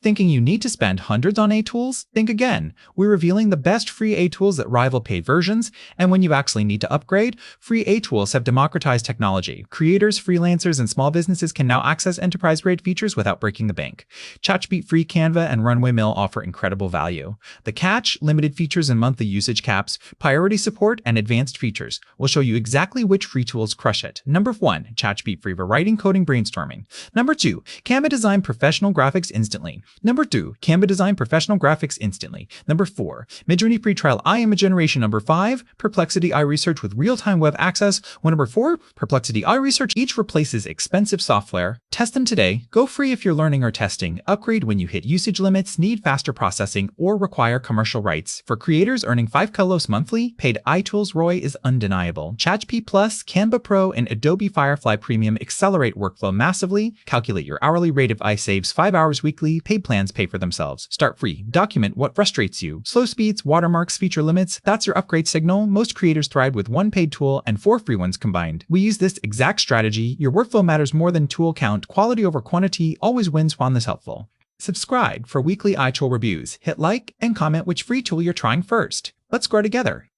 Thinking you need to spend hundreds on A-tools? Think again. We're revealing the best free A-tools that rival paid versions, and when you actually need to upgrade, free A-tools have democratized technology. Creators, freelancers, and small businesses can now access enterprise-grade features without breaking the bank. ChatGPT Free, Canva, and Runway Mill offer incredible value. The catch, limited features and monthly usage caps, priority support, and advanced features. We'll show you exactly which free tools crush it. Number 1, ChatGPT Free for writing, coding, brainstorming. Number 2, Canva Design Professional Graphics instantly. Number 2, Canva Design Professional Graphics instantly. Number 4, Midjourney Free Trial Image Generation. Number 5, Perplexity iResearch with real-time web access. Number 4, Perplexity iResearch. Each replaces expensive software. Test them today. Go free if you're learning or testing. Upgrade when you hit usage limits, need faster processing, or require commercial rights. For creators earning 5 kilos monthly, paid iTools ROI is undeniable. ChatGPT Plus, Canva Pro, and Adobe Firefly Premium accelerate workflow massively. Calculate your hourly rate of saves 5 hours weekly. Paid plans pay for themselves. Start free. Document what frustrates you. Slow speeds, watermarks, feature limits. That's your upgrade signal. Most creators thrive with 1 paid tool and 4 free ones combined. We use this exact strategy. Your workflow matters more than tool count. Quality over quantity always wins. Found this helpful. Subscribe for weekly iTool reviews. Hit like and comment which free tool you're trying first. Let's grow together.